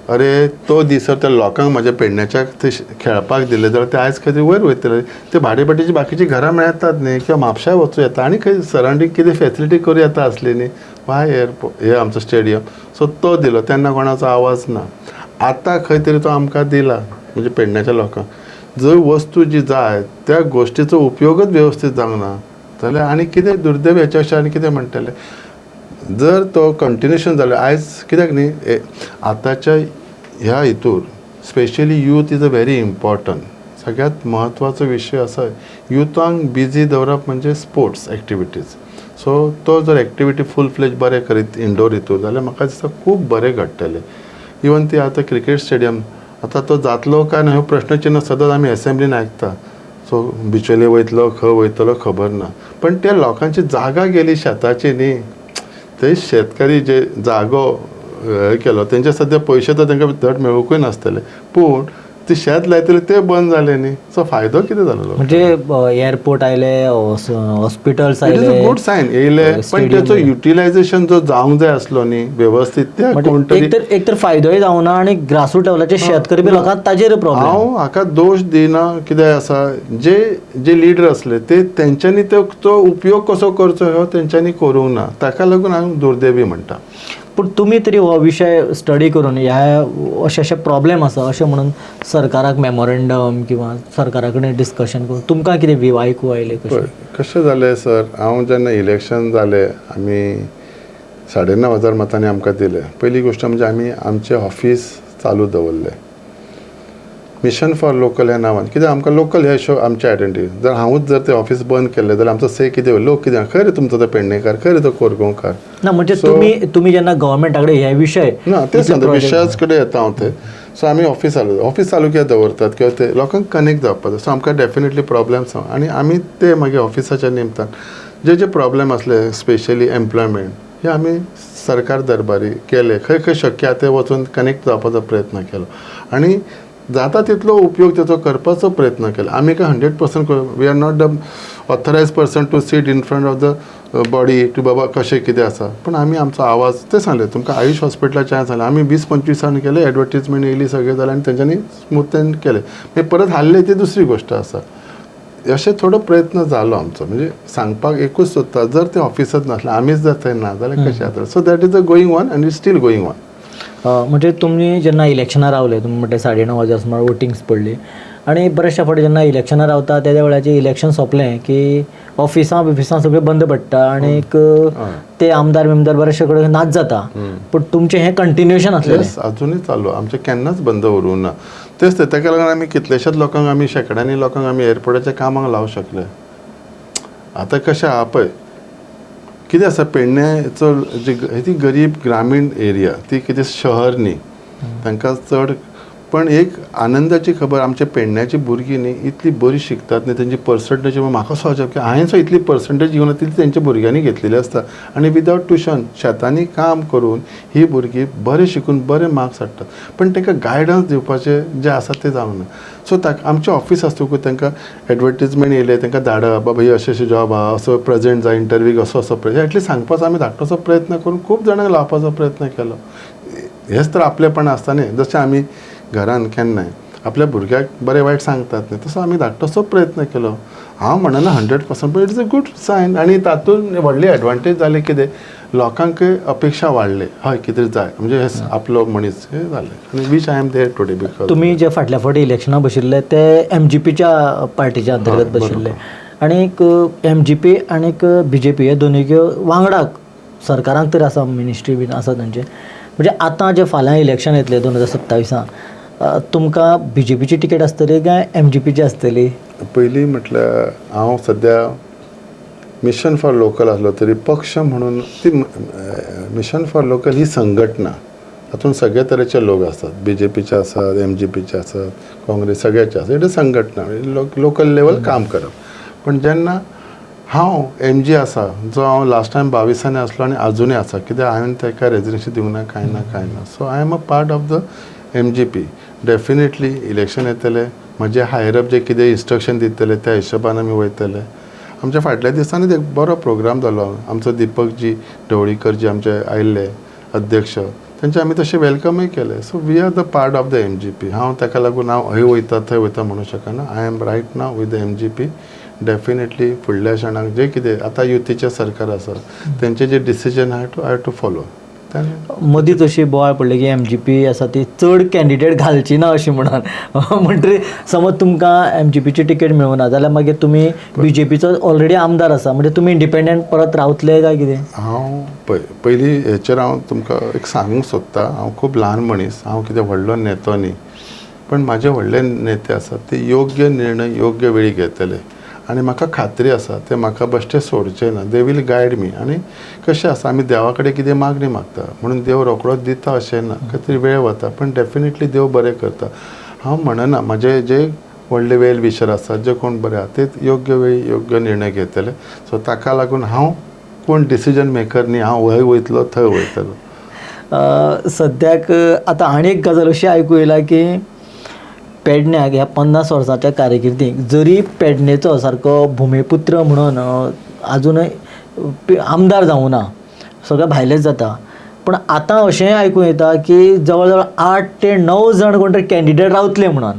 अरे तो दिसो त्या लोकांक म्हाज्या पेडण्याच्या थंय खेळपाक दिले जाल्यार ते आयज खंय वयर वयतले. ते भाडेपट्टीची बाकीची घरां मेळटात न्ही, किंवा म्हापशां वचूं येता आनी खंय सरावंडींग कितें फेसिलिटी करूं येता आसली न्ही. वाय एअरपोर्ट हे आमचो स्टेडियम. सो तो दिलो, तेन्ना कोणाचो आवाज ना. आतां खंय तरी तो आमकां दिला, म्हणजे पेडण्याच्या लोकांक. जर वस्तू जी जाय त्या गोश्टीचो उपयोगच वेवस्थीत जावंक ना जाल्यार आनी कितें दुर्दैव हेच्या अशें आनी कितें म्हणटले. जर तो कंटिन्युएशन जालें आयज, कित्याक न्ही आतांच्या ह्या हितूर specially youth is a very important. सगळ्यात म्हत्वाचो विशय आसा युथांक बिजी दवरप म्हणजे स्पोर्ट्स एक्टिविटीज. सो तो जर एक्टिविटी फूल फ्लेज बरें करीत इंडोर हितूर जाल्यार म्हाका दिसता खूब बरें घडटलें. इवन ती आतां क्रिकेट स्टेडियम आतां तो जातलो काय ना हो प्रश्नचिन्ह सदांच आमी असेंब्लीन आयकता. सो बिचोले वयतलो, खंय वयतलो खबर ना. पण त्या लोकांची जागा गेली शेताची न्ही. ते शेतकरी जे जागो हे केलो तेंचे सद्या पयशे तर तांकां धड मेळूंकूय नासतले. पूण ते शेत लायतले ते बंद जाले न्ही. सो फायदो कितें जालो? म्हणजे एअरपोर्ट आयले, हॉस्पिटल्स इट इज आयले, अ गुड सायन येयले, पण त्याचो युटिलायझेशन जो जावंक जाय आसलो न्ही वेवस्थीत, त्या कोण तरी एक तर फायदोय जावना आनी ग्रासरूट लेवलाचे शेतकरी बी लोकांक ताजेर प्रॉब्लेम. हांव हाका दोश दिना. कितें आसा जे लिडर आसले ते तेंच्यांनी तो उपयोग कसो करचो हो तेंच्यांनी करूंक ना. ताका लागून हांव दुर्दैवी म्हणटा. पूण तुमी तरी हो विशय स्टडी करून ह्या अशे प्रॉब्लेम आसा अशें म्हणून सरकाराक मेमोरेंडम किंवा सरकारा कडेन डिस्कशन करून तुमकां कितें व्यू आयकूं आयले कशें? कशें जालें सर, हांव जेन्ना इलेक्शन जालें आमी 9,500 मतांनी आमकां दिले. पयली गोश्ट म्हणजे आमी आमचें ऑफीस चालू दवरलें मिशन फॉर लोकल ह्या नांवान. कित्याक आमकां लोकल हे शो आमची आयडेंटिटी. जर हांवूच जर ते ऑफीस बंद केलें जाल्यार आमचो से कितें लोक कितें खंय रे तुमचो तो पेडणेकार, खंय रे तो कोरगांवकार. ना म्हणजे तुमी जेन्ना गव्हर्मेंटा कडेन हे विशय ना ते सांगता विशयाच कडेन येता हांव ते. सो आमी ऑफीस चालू कित्याक दवरतात किंवा ते लोकांक कनेक्ट जावपाक जाय. सो आमकां डेफिनेटली प्रॉब्लेम्स आनी आमी ते मागीर ऑफिसाच्या निमतान जे प्रॉब्लेम असले स्पेशली एम्प्लॉयमेंट हे आमी सरकार दरबारी केले. खंय खंय शक्य आसा ते वचून कनेक्ट जावपाचो प्रयत्न केलो आनी जाता तितलो उपयोग तेचो करपाचो प्रयत्न केलो. आमी काय 100% we are not the authorize person to sit in front of the body to बाबा कशें कितें आसा. पूण आमी आमचो आवाज ते सांगले. तुमकां आयुष हॉस्पिटलाचें सांगलें आमी 20-25 केले. एडवर्टिजमेंट येयली सगळें जालें आनी तेंच्यांनी स्मूथन केलें. मागीर परत हाडले ती दुसरी गोश्ट आसा. अशें थोडो प्रयत्न जालो आमचो. म्हणजे सांगपाक एकूच सोदता जर ते ऑफिसांत नासलें आमीच जर थंय ना जाल्यार कशें जातलें. So that is a going on and is steel going on. म्हणजे तुमी जेन्ना इलेक्शनार रावले तुमी म्हणटा 9:30 सुमार वोटिंग्स पडली आनी बरेचशे फावटी जेन्ना इलेक्शनार रावता त्या वेळाचेर इलेक्शन सोंपलें की ऑफिसां सगळें बंद पडटा आनी ते आमदार बिमदार बरेचशे कडेन नाच जाता. पूण तुमचें हें कंटिन्युएशन आसलें? अजुनूय चालू. आमचें केन्नाच बंद उरूं ना. तेच ताका लागून आमी कितलेशेच लोकांक आमी शेकड्यांनी लोकांक आमी एअरपोर्टाच्या कामाक लावंक शकले. आतां कशें आहा पळय कितें आसा पेडण्याचो ती गरीब ग्रामीण एरिया ती कितें शहर न्ही तांकां चड. पण एक आनंदाची खबर आमच्या पेडण्याची भुरगीं न्ही इतली बरी शिकतात न्ही तेंची पर्संटेज म्हाका असो अजाप की हांवें सुद्दां इतली पर्संटेज घेवन तितली तेंच्या भुरग्यांनी घेतलेली आसता आनी विदावट ट्युशन शेतांनी काम करून ही भुरगीं बरें शिकून बरे मार्क्स हाडटात. पण तांकां गायडन्स दिवपाचें जें आसा तें जावंक ना. सो आमचें ऑफीस आसतकूच तांकां एडवर्टिजमेंट येयले तांकां धाडप बाबा ही अशें जॉब आहा असो प्रेजेंट जाय इंटरव्यूक असो प्रेजेंट एटलीस्ट सांगपाचो आमी धाडपाचो प्रयत्न करून खूब जाणांक लावपाचो प्रयत्न केलो. हेच तर आपलेपण आसता न्ही. जशें आमी घरान केन्नाय आपल्या भुरग्याक बरें वायट सांगतात न्ही तसो आमी धाडपाचो प्रयत्न केलो. हांव म्हणना 100% पण इट्स अ गूड सायन. आनी तातूंत व्हडली एडवांटेज जाली कितें लोकांक अपेक्षा वाडले हय कितें जाय म्हणजे हे आपलो मनीस हे जालें आनी which I am there today. Because तुमी जे फाटल्या फावटी इलेक्शनां बशिल्ले ते MGPच्या पार्टीच्या अंतर्गत बशिल्ले आनीक MGP आनीक BJP हे दोनूय वांगडाक सरकारांक तर आसा मिनिस्ट्री बीन आसा तांचे. म्हणजे आतां जे फाल्यां इलेक्शन येतलें 2027 तुमकां BJPची टिकेट आसतली काय MGPची आसतली? पयलीं म्हटल्यार हांव सद्या मिशन फॉर लोकल आसलो तरी पक्ष म्हणून ती मिशन फॉर लोकल ही संघटना तातूंत सगळे तरेचे लोक आसात. BJPचे आसात, MGPचे आसात, काँग्रेस सगळ्याचे आसात. इट संघटना लोकल लेवल काम करप. पण जेन्ना हांव MG आसा जो हांव लास्ट टायम 22 आसलो आनी आजुनूय आसा कित्याक हांवें ताका रेजिग्नेशन दिवंक ना कांय ना. So I am a part of the MGP. Definitely election येतले म्हजे हायर अप जे कितें इन्स्ट्रक्शन दितले त्या हिशोबान आमी वयतले. आमच्या फाटल्या दिसांनी एक बरो प्रोग्राम जालो. आमचो दिपकजी ढवळीकर जी आमचे आयिल्ले अध्यक्ष तेंचे आमी तशें वेलकमूय केलें. So we are the part of the MGP. हांव ताका लागून हांव हय वयता थंय वयता म्हणूं शकना. I am right now with the MGP. Definitely फुडल्या क्षणाक जे कितें आतां युतीचें सरकार आसा तेंचे जे डिसिजन आय टू फॉलो. मदींच अशी बोवाळ पडली की MGP आसा ती चड कॅन्डिडेट घालची ना अशी म्हणून. म्हणटरी समज तुमकां MGPची टिकेट मेळूना जाल्यार मागीर तुमी BJPचो ऑलरेडी आमदार आसा म्हणजे तुमी इंडिपेंडंट परत रावतले काय कितें? हांव पयलीं हेचेर हांव तुमकां एक सांगूंक सोदतां. हांव खूब ल्हान मनीस. हांव कितें व्हडलो नेतो न्ही. पण म्हाजे व्हडले नेते आसात ते योग्य निर्णय योग्य वेळी घेतले आनी म्हाका खात्री आसा ते म्हाका बेश्टे सोडचे ना. दे वील गायड मी. आनी कशें आसा आमी देवा कडेन कितें मागणी मागता म्हणून देव रोखडोच दिता अशें ना. खंय तरी वेळ वता पण डेफिनेटली देव बरें करता. हांव म्हणना म्हाजे जे व्हडले वेल विशर आसात जे कोण बरे आसा ते योग्य वेळी योग्य निर्णय घेतले. सो ताका लागून हांव कोण डिसिजन मेकर न्ही. हांव हय वयतलो थंय वयतलो. सद्याक आतां आनी एक गजाल अशी आयकूं येयला की पेडण्याक ह्या 50 वर्सांच्या कारकिर्दीक जरी पेडणेचो सारको भुमिपुत्र म्हणून आजुनूय आमदार जावं ना सगळे भायलेच जाता. पण आतां अशेंय आयकूं येता की जवळ जवळ 8 ते 9 जण कोण तरी कॅन्डिडेट रावतले म्हणून.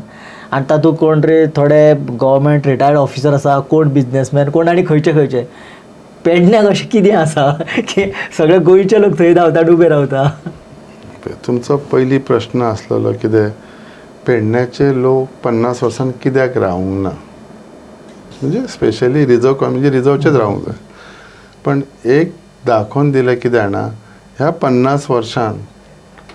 आनी तातूंत कोण तरी थोडे गव्हर्मेंट रिटायर्ड ऑफिसर आसा, कोण बिजनेसमॅन, कोण आनी खंयचे पेडण्याक अशें कितें आसा की सगळे गोंयचे लोक थंय धांवता उबे रावता? तुमचो पयली प्रश्न आसलेलो कितें, पेडण्याचे लोक 50 वर्सां कित्याक रावूंक ना, म्हणजे स्पेशली रिजर्व म्हणजे रिजर्वचेच रावूंक जाय. पण एक दाखोवन दिलें कितें जाणा, ह्या 50 वर्सांत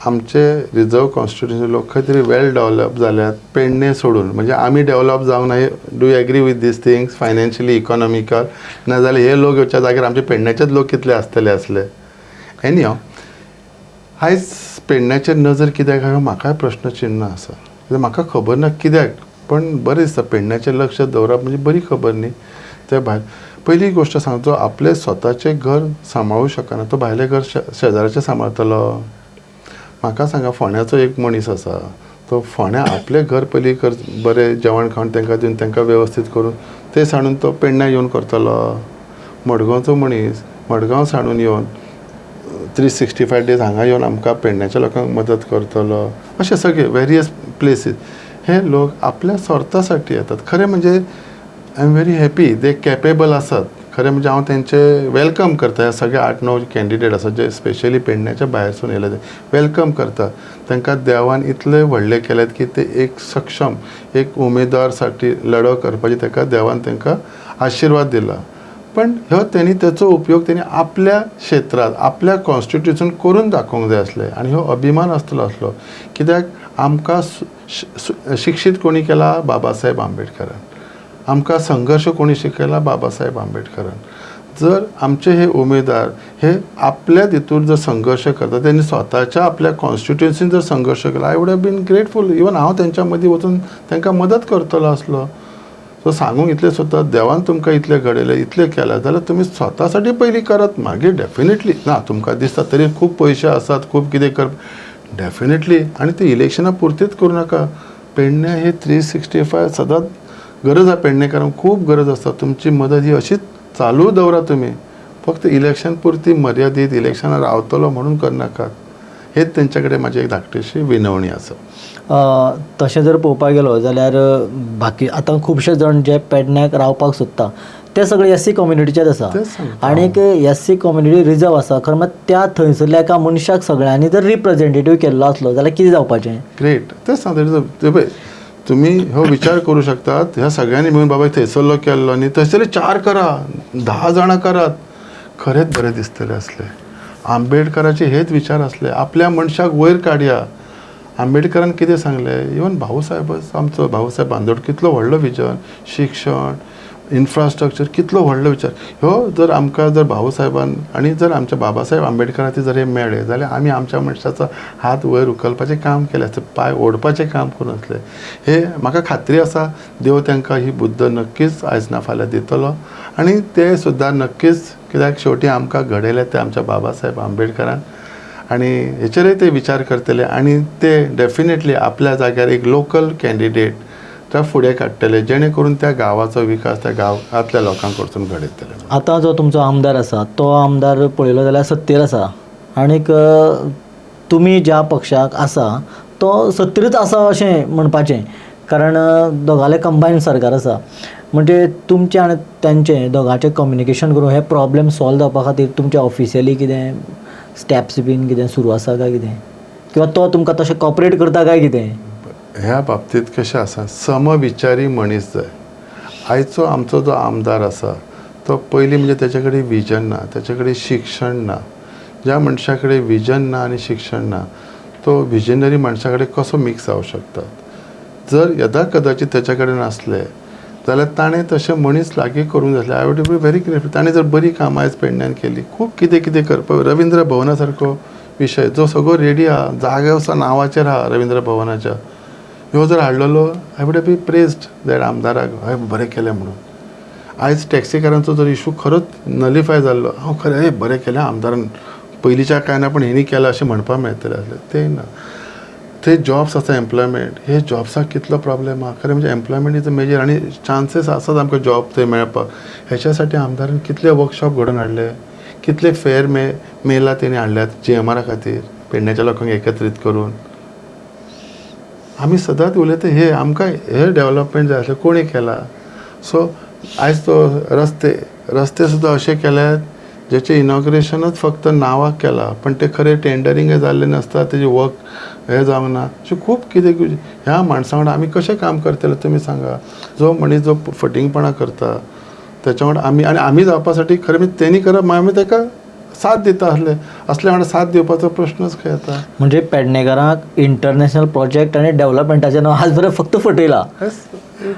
आमचे रिजर्व कॉन्स्टिट्युशन लोक खंय तरी वेल डेवलप जाल्यात पेडणे सोडून. म्हणजे आमी डेवलप जावंक ना, do you agree with these things, financially, economical, नाजाल्यार हे लोक येवच्या जाग्यार आमचे पेडण्याचेच लोक कितले आसले. एनी हांव आयज पेडण्याचेर नजर कित्याक हा म्हाकाय प्रश्न चिन्ह आसा. कित्याक म्हाका खबर ना कित्याक, पण बरें दिसता पेडण्याचेर लक्ष दवरप म्हणजे बरी खबर न्ही. ते भायर पयली गोश्ट सांगता, जो आपले स्वताचें घर सांबाळूं शकना तो भायलें घर शेजाऱ्याचें सांबाळटलो. म्हाका सांगा, फोंड्याचो एक मनीस आसा, तो फोंड्या आपलें घर पयलीं बरें जेवण खाण तांकां दिवन तांकां वेवस्थीत करून ते साणून तो पेडण्यां येवन करतलो. मडगांवचो मनीस मडगांव साणून येवन 365 डेज हांगा येवन आमकां पेडण्याच्या लोकांक मदत करतलो. अशे सगळे वेरियस प्लेसीस हे लोक आपल्या स्वार्थासाठी येतात. खरें म्हणजे I am very happy they capable आसात. खरें म्हणजे हांव तेंचे वेलकम करता. हे सगळे 8-9 कॅन्डिडेट आसात जे स्पेशली पेडण्याच्या भायरसून येयले, ते वेलकम करता. तांकां देवान इतले व्हडले केल्यात की ते एक सक्षम एक उमेदवारासाठी लढो करपाची ताका देवान तांकां आशिर्वाद दिला. पण ह्यो तेणी तेचो उपयोग तेणी आपल्या क्षेत्रांत आपल्या कॉन्स्टिट्युशन करून दाखोवंक जाय आसलें. आनी ह्यो अभिमान आसलो. कित्याक आमकां शिक्षीत कोणी केला? बाबासाहेब आंबेडकरान. आमकां संघर्श कोणी शिकयला? बाबासाहेब आंबेडकरान. जर आमचे हे उमेदवार हे आपल्या हितून जर संघर्ष करता, त्यांनी स्वताच्या आपल्या कॉन्स्टिट्युएन्सीन जर संघर्ष केला, I would have been grateful. Even हांव तेंच्या मदीं वचून तांकां मदत करतलो आसलो. सो सांगूंक इतलें सोदता, देवान तुमकां इतलें घडयलें, इतलें केलां, जाल्यार तुमी स्वतासाठी पयलीं करात. मागीर डेफिनेटली ना, तुमकां दिसता तरी खूब पयशे आसात, खूब कितें कर, डेफिनेटली. आनी ते इलेक्शना पुरतीच करूं नाका. पेडण्यां हे 365 सदांच गरज आसा. पेडणेकारांक खूब गरज आसता. तुमची मदत ही अशीच चालू दवरा तुमी. फक्त इलेक्शन पुरती मर्यादीत इलेक्शनार रावतलो म्हणून करनाकात. हेच तेंच्या कडेन म्हाजी एक धाकटीशी विनवणी आसा. तशें जर पळोवपाक गेलो जाल्यार बाकी आतां खुबशे जण जे पेडण्याक रावपाक सोदता ते सगळे एस सी कम्युनिटीचेच आसा. आनीक एस सी कम्युनिटी रिजर्व आसा. खरें म्हळ्यार त्या थंयसरल्या एका मनशाक सगळ्यांनी जर रिप्रेझेंटेटीव केल्लो आसलो जाल्यार कितें जावपाचें? ग्रेट. तेच सांगता. पळय, तुमी हो विचार करूं शकतात, ह्या सगळ्यांनी मिळून बाबा थंयसरलो केल्लो न्ही, थंयसरले 4 करा, 10 जाणां करात, खरेंच बरें दिसतलें आसलें. आंबेडकराचे हेच विचार आसले, आपल्या मनशाक वयर काडया. आंबेडकरान कितें सांगलें? इवन भाऊसाहेबच, आमचो भाऊसाहेब बांदोड, कितलो व्हडलो विजन, शिक्षण, इन्फ्रास्ट्रक्चर, कितलो व्हडलो विचार. ह्यो जर आमकां जर भाऊसाहेबान आनी जर आमच्या बाबासाहेब आंबेडकराचे जर हे मेळ्ळे जाल्यार आमी आमच्या मनशाचो हात वयर उखलपाचें काम केलें आसलें, पांय ओडपाचें काम करून आसलें. हे म्हाका खात्री आसा, देव तांकां ही बुद्द नक्कीच आयज ना फाल्यां दितलो. आनी ते सुद्दां नक्कीच, कित्याक शेवटी आमकां घडयलें ते आमच्या बाबासाहेब आंबेडकरान. आनी हेचेरय ते विचार करतले आनी ते डेफिनेटली आपल्या जाग्यार एक लोकल कॅन्डिडेट त्या फुडें काडटले, जेणे करून त्या गांवाचो विकास त्या गांवांतल्या लोकां कडसून घडयतले. आतां जो तुमचो आमदार आसा तो आमदार पळयलो जाल्यार सत्तेर आसा. आनीक तुमी ज्या पक्षाक आसा तो सत्तेरूच आसा अशें म्हणपाचें, कारण दोगांले कंबायन सरकार आसा. म्हणजे तुमचें आनी तेंचें दोगांचें कम्युनिकेशन करून हे प्रॉब्लेम सॉल्व जावपा खातीर तुमचें ऑफिशियली कितें स्टेप्स बीन कितें सुरू आसा काय कितें, किंवा तो तुमकां तशें कॉपरेट करता काय कितें? ह्या बाबतींत कशें आसा, समविचारी मनीस जाय. आयचो आमचो जो आमदार आसा तो पयलीं म्हणजे तेचे कडेन विजन ना, तेचे कडेन शिक्षण ना. ज्या मनशा कडेन विजन ना आनी शिक्षण ना, तो विजनरी मनशा कडेन कसो मिक्स जावंक शकता? जर यदा कदाचित तेच्या कडेन आसलें जाल्यार ताणें तशें मनीस लागीं करूंक जाय आसलें. I would be very grateful. ताणें जर बरी कामां आयज पेडण्यान केली, खूब कितें कितें करपा. रविंद्र भवना सारको विशय जो सगळो रेडी आहा, जागो आसा नांवाचेर आहा रविंद्र भवनाच्या, ह्यो जर हाडलेलो, I would be praised that आमदाराक, हय बरें केलें म्हणून. आयज टॅक्सीकारांचो जर इशू खरोच नलिफाय जाल्लो, हांव खरें हे बरें केलें आमदारान, पयलींच्या कांय ना पण हेणी केलां अशें म्हणपाक मेळटलें आसलें. तें ना. थंय जॉब्स आसा, एम्प्लॉयमेंट, हे जॉब्साक कितलो प्रॉब्लेम आहा. खरें म्हणजे एम्प्लॉयमेंट इज अ मेजर आनी चान्सीस आसात आमकां जॉब थंय मेळपाक. हेच्या साठी आमदारान कितले वर्कशॉप घडोवन हाडले, कितले फेर मेला तेणी हाडल्यात GMR खातीर, पेडण्याच्या लोकांक एकत्रीत करून. आमी सदांच उलयता हे आमकां हे डेवलपमेंट जाय आसलें, कोणी केला. सो आयज तो रस्ते सुद्दां अशे केल्यात जेचें इनॉग्रेशनच फक्त नांवाक केलां, पण ते खरें टेंडरींग जाल्लें नासता, तेजें वर्क हें जावंक ना. अशें खूब कितें ह्या माणसां वांगडा आमी कशें काम करतले तुमी सांगा. जो मनीस जो फटींगपणां करता त्याच्या वांगडा आमी जावपा साठी खरें म्हणजे तेणी करप आमी ताका साथ दिता असल्या वांगडा साथ दिवपाचो प्रश्नच खंय येता. म्हणजे पेडणेकारांक इंटरनॅशनल प्रोजेक्ट आनी डेव्हलपमेंटाचें नांव आज बरें फक्त फटयलां.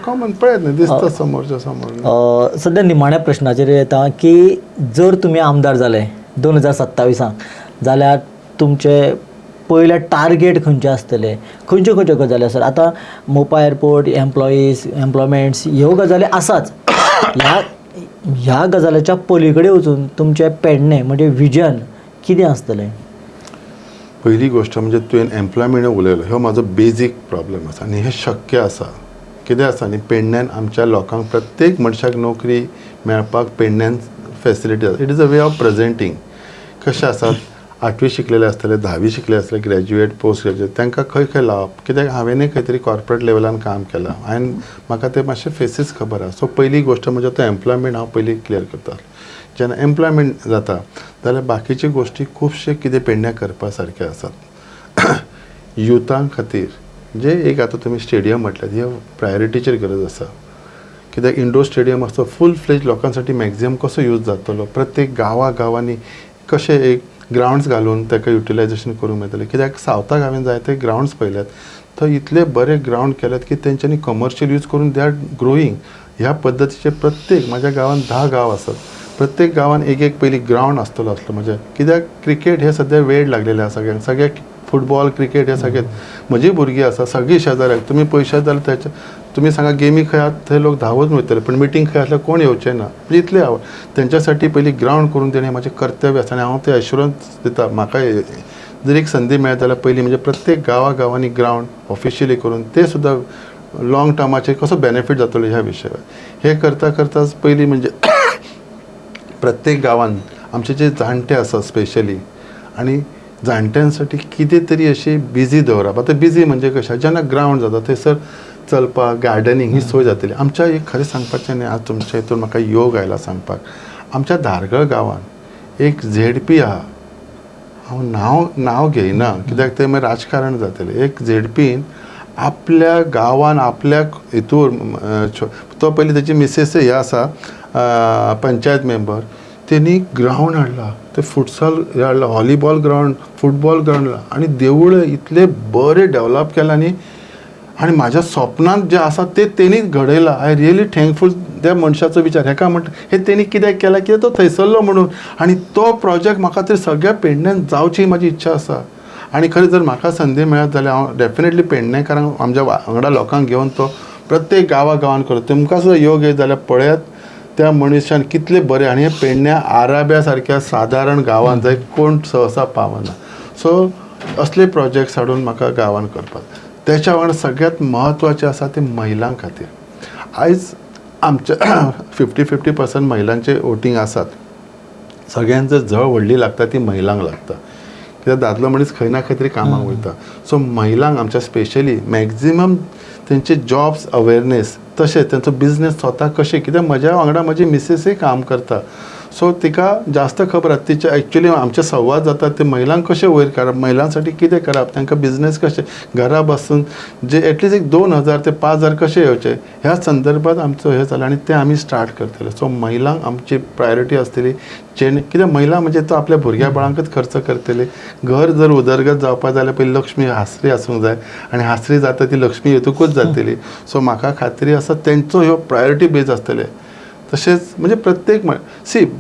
कॉमन प्रयत्न दिसता समोरच्या समोर. सध्या निमाण्या प्रश्नाचेर येता की जर तुमी आमदार जाले 2027 जाल्यार तुमचे पयले टार्गेट खंयचे आसतले, खंयच्यो खंयच्यो गजाली आसात. आतां मोपा एअरपोर्ट, एम्प्लॉयमेंट्स ह्यो गजाली आसाच. ह्या गजालीच्या पलीकडे वचून तुमचे पेडणे म्हणजे विजन कितें आसतलें? पहिली गोष्ट म्हणजे तुवें एम्प्लॉयमेंट उलयलो, ह्यो म्हाजो बेजीक प्रॉब्लेम आसा आनी हें शक्य आसा. कितें आसा न्ही, पेडण्यान आमच्या लोकांक प्रत्येक मनशाक नोकरी मेळपाक पेडण्यान फेसिलिटी आसा. It is a way of presenting. कशें आसात 8वी शिकलेले आसतले, 10वी शिकले आसतले, ग्रॅज्युएट, पोस्ट ग्रॅज्युएट, तांकां खंय खंय लावप. कित्याक हांवेंनय खंय तरी कॉर्पोरेट लेवलान काम केलां, म्हाका ते मातशे फेसीस खबर आसा. सो पयली गोश्ट म्हणजे तो एम्प्लॉयमेंट हांव पयलीं क्लियर करता. जेन्ना एम्प्लॉयमेंट जाता जाल्यार बाकीचे गोश्टी खुबशे कितें पेडण्यां करपा सारके आसात. युथां खातीर जे एक आतां तुमी स्टेडियम म्हटल्यार हे प्रायोरिटीचेर गरज आसा. कित्याक इंडोर स्टेडियम आसता फूल फ्लेज लोकांसाठी मॅक्झिमम कसो यूज जातलो, प्रत्येक गांवांनी कशें एक ग्रावंड्स घालून ताका युटिलायजेशन करूंक मेळटलें. कित्याक सावथाक हांवें जायते ग्रावंड्स पळयल्यात, थंय इतले बरे ग्रावंड केल्यात की तेंच्यांनी कमर्शियल यूज करून दे आर ग्रोईंग. ह्या पद्दतीचे प्रत्येक म्हज्या गांवांत 10 गांव आसात, प्रत्येक गांवांत एक पयलीं ग्रावंड आसतलो म्हणजे कित्याक क्रिकेट हे सद्या वेड लागलेले आसा सगळ्यांक. फुटबॉल, क्रिकेट हे सगळें म्हजी भुरगीं आसा सगळीं शेजाऱ्याक तुमी पयशे जाल्यार त्याच्या तुमी सांगा गेमी खंय आहात थंय लोक धांवत वयतले, पण मिटींग खंय आसल्यार कोण येवचें ना. म्हणजे इतले आवड तेंच्यासाठी पयलीं ग्रावंड करून दिणें म्हाजें कर्तव्य आसा आनी हांव तें एश्युरन्स दिता. म्हाका जर एक संदी मेळत जाल्यार पयलीं म्हणजे प्रत्येक गांवांनी ग्रावंड ऑफिशियली करून ते सुद्दां लाँग टर्माचेर कसो बेनिफीट जातलो ह्या विशयार हे करता करताच पयलीं म्हणजे प्रत्येक गांवांत आमचे जे जाणटे आसा स्पेशली आनी जाणट्यांसाठी कितें तरी अशी बिजी दवरप. आतां बिजी म्हणजे कशें जेन्ना ग्रावंड जाता थंयसर चलपाक गार्डनींग ही सोय जातली. आमच्या एक खरें सांगपाचें न्ही, आज तुमच्या हितून म्हाका योग आयला सांगपाक. आमच्या धारगळ गांवांत एक झेडपी आहा, हांव नांव घेयना कित्याक तें मागीर राजकारण जातलें. एक झेडपीन आपल्या गांवांत आपल्या हितूर तो पयलीं तेची मिसेस हे आसा पंचायत मेंबर, तेणी ग्रावंड हाडला, ते फुटसॉल हे हाडला, व्हॉलीबॉल ग्रावंड, फुटबॉल ग्रावंड आनी देवूळ इतले बरे डेवलप केला न्ही. आनी म्हाज्या स्वप्नांत जे आसा ते तेणीच घडयला. आय रियली थँकफूल त्या मनशाचो विचार. हेका म्हणटा हे तेणी कित्याक केला, कित्याक तो थंयसरलो म्हणून. आनी तो प्रोजेक्ट म्हाका तरी सगळ्या पेडण्यान जावची म्हाजी इच्छा आसा. आनी खरें जर म्हाका संदी मेळत जाल्यार हांव डेफिनेटली पेडणेकारांक आमच्या वांगडा लोकांक घेवन तो प्रत्येक गांवांत करता. तुमकां सुद्दां योग येत जाल्यार पळयात त्या मनशान कितले बरे. आनी हे पेडण्या आराब्या सारक्या सादारण गांवांत जंय कोण सहसा पावना. सो असले प्रोजेक्ट्स हाडून म्हाका गांवांत करपाक. त्याच्या वांगडा सगळ्यांत म्हत्वाचें आसा ते महिलां खातीर. आयज आमच्या 50-50% महिलांचे वोटींग आसात. सगळ्यांत जर झळ व्हडली लागता ती महिलांक लागता, कित्याक दादलो मनीस खंय ना खंय तरी कामाक वयता. सो महिलांक आमच्या स्पेशली मॅक्झिमम तेंचे जॉब्स अवेरनेस, तशेंच तेंचो बिझनेस स्वता कशें, कित्याक म्हज्या वांगडा म्हजी मिसेसय काम करता. सो तिका जास्त खबर आसा. तिचे एक्चुली आमचे संवाद जातात ते महिलांक कशें वयर काडप, महिलांसाठी कितें करप, तांकां बिझनेस कशें घरा बसून जे एटलिस्ट एक 2000 ते 5000 कशें येवचे ह्या संदर्भात आमचो हे जालें आनी तें आमी स्टार्ट करतले. सो महिलांक आमची प्रायोरिटी आसतली. कित्याक महिला म्हणजे तो आपल्या भुरग्या बाळांकच खर्च करतली. घर जर उदरगत जावपा जाल्यार पयलीं लक्ष्मी हासरी आसूंक जाय आनी हासरी जाता ती लक्ष्मी हेतूकूच जातली. सो म्हाका खात्री आसा तेंचो ह्यो प्रायोरिटी बेज आसतले. तशेंच म्हणजे प्रत्येक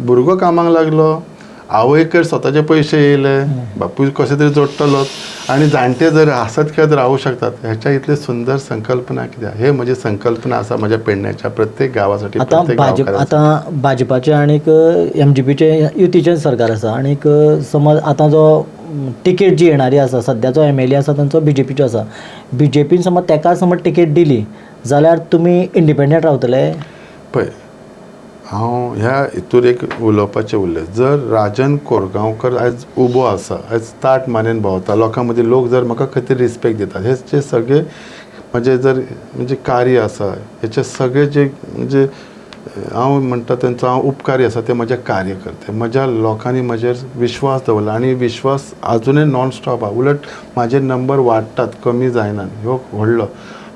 भुरगो कामाक लागलो, आवयकडे स्वताचे पयशे येयले, बापूय कशें तरी जोडटलो आनी जाणटे जर हांसत खेळत रावूं शकतात. ह्याच्या इतले सुंदर संकल्पना कित्याक हे म्हजी संकल्पना आसा म्हज्या पेडण्याच्या प्रत्येक गांवासाठी. आतां भाजपाचें आनीक MGPचें युतीचें सरकार आसा आनीक समज आतां जो टिकेट जी येणारी आसा सद्याचो MLA आसा तांचो BJPचो आसा. BJPन समज तेका समज टिकेट दिली जाल्यार तुमी इंडिपेंडंट रावतले? पळय हांव ह्या हितूर एक उलोवपाचें उरलें. जर राजन कोरगांवकर आयज उबो आसा, आयज ताट मानेन भोंवता, लोकां मदीं लोक जर म्हाका खंय तरी रिस्पेक्ट दितात, हेचे सगळे म्हणजे जर म्हणजे कार्य आसा हेचे सगळे जे म्हणजे हांव म्हणटा तेंचो हांव उपकारी आसा ते म्हजे कार्यकर्ते. म्हज्या लोकांनी म्हजेर विश्वास दवरला आनी विश्वास आजुनूय नॉन स्टॉप आहा. उलट म्हाजे नंबर वाडटात, कमी जायनात. ह्यो व्हडलो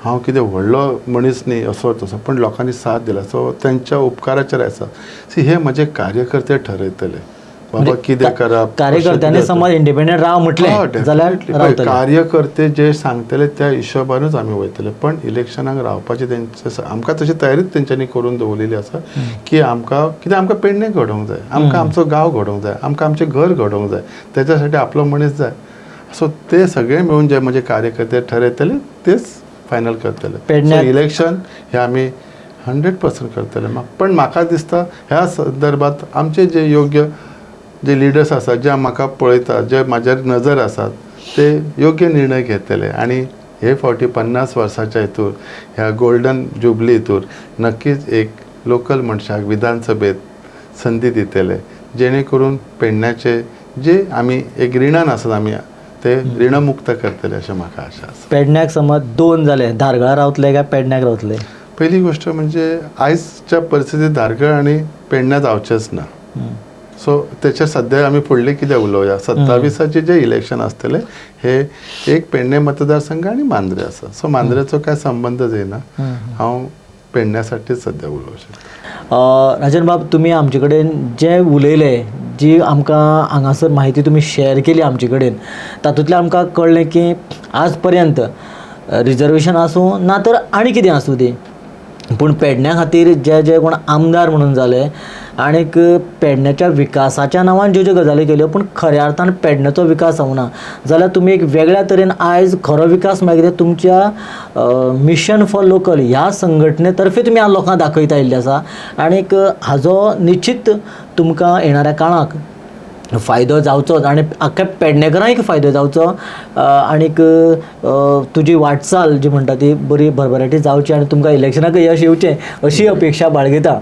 हांव कितें व्हडलो मनीस न्ही असो तसो, पण लोकांनी साथ दिला. सो तेंच्या उपकाराचेर आसा. सी हे म्हजे कार्यकर्ते ठरयतले बाबा कितें करप. कार्यकर्त्यांनी समज इंडिपेंडंट राव म्हटलें जाल्यार रावतले. कार्यकर्ते जे सांगतले त्या हिशोबानूच आमी वयतले. पण इलेक्शनाक रावपाची तेंचे आमकां तशी तयारीच तेंच्यांनी करून दवरलेली आसा की आमकां कितें आमकां पेडणे घडोवंक जाय, आमकां आमचो गांव घडोवंक जाय, आमकां आमचें घर घडोवंक जाय, तेच्या साठी आपलो मनीस जाय. सो ते सगळे मेळून जे म्हजे कार्यकर्ते ठरयतले तेच फायनल करतले. पेडण्याक इलेक्शन हे आमी 100% करतले. पण म्हाका दिसता ह्या संदर्भात आमचे जे योग्य जे लिडर्स आसात, जे म्हाका पळयतात, जे म्हाज्यार नजर आसात, ते योग्य निर्णय घेतले. आनी हे फावटी 50 वर्साच्या हितूर ह्या गोल्डन जुबली हितूर नक्कीच एक लोकल मनशाक विधानसभेत संदी दितले, जेणे करून पेडण्याचे जे आमी एक रिणान आसात आमी ते ऋणमुक्त करतले अशें म्हाका आशा आसा. पेडण्याक समज 2 जाले, धारगळा रावतले काय पेडण्याक रावतले? पहिली गोष्ट म्हणजे आयजच्या परिस्थितीत धारगळ आनी पेडण्या जावचेच ना. सो तेचेर सद्या आमी फुडलें कितें उलोवया. 27 जे इलेक्शन आसतले हे एक पेडणे मतदारसंघ आनी मांद्रे आसा. सो मांद्रेचो काय संबंध जायना. हांव पेडण्यासाठीच सद्या उलोवंक शकता. राजन बाब, तुमी आमचे कडेन जे उलयले, जी आमकां हांगासर माहिती तुमी शेअर केली आमचे कडेन, तातूंतल्यान आमकां कळ्ळें की आज पर्यंत रिजर्वेशन आसूं ना तर आनी कितें आसूं दी, पूण पेडण्या खातीर जे जे कोण आमदार म्हणून जाले आनीक पेडण्याच्या विकासाच्या नांवान ज्यो ज्यो गजाली केल्यो पूण खऱ्या अर्थान पेडण्याचो विकास जावना, जाल्यार तुमी एक वेगळ्या तरेन आयज खरो विकास मागीर तुमच्या मिशन फॉर लोकल ह्या संघटने तर्फे तुमी आज लोकांक दाखयता आयिल्ले आसा. आनीक हाजो निश्चित तुमकां येणाऱ्या काळाक फायदो जावचोच आनी आख्ख्या पेडणेकरांक फायदो जावचो. आनीक तुजी वाटचाल जी म्हणटा ती बरी भरभराटी जावची आनी तुमकां इलेक्शनाक यश येवचें अशी अपेक्षा बाळगिता.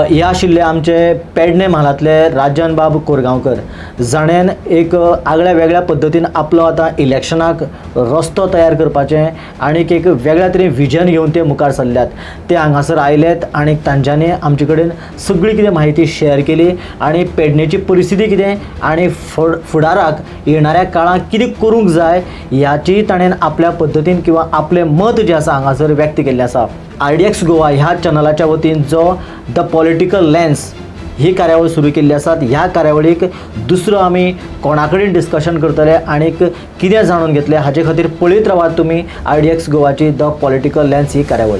हे आशिल्ले आमचे पेडणे म्हालांतले राजन बाब कोरगांवकर, जाणेन एक आगळ्या वेगळ्या पद्दतीन आपलो आतां इलेक्शनाक रस्तो तयार करपाचें आनीक एक वेगळ्या तरेन विजन घेवन ते मुखार सरल्यात. ते हांगासर आयलेत आनीक तांच्यांनी आमचे कडेन सगळी कितें म्हायती शेअर केली आनी पेडणेची परिस्थिती कितें आनी फुडाराक येणाऱ्या काळाक कितें करूंक जाय ह्याची ताणें आपल्या पद्दतीन किंवा आपलें मत जें आसा हांगासर व्यक्त केल्लें आसा. RDX गोवा ह्या चॅनलाच्या वतीन जो द पॉलिटिकल लेन्स ही कार्यावळ सुरू केल्ली आसा, ह्या कार्यावळीक दुसरो आमी कोणा कडेन डिस्कशन करतले आनीक कितें जाणून घेतले हाचे खातीर पळयत रावात तुमी RDX गोवाची द पॉलिटिकल लेन्स ही कार्यावळ.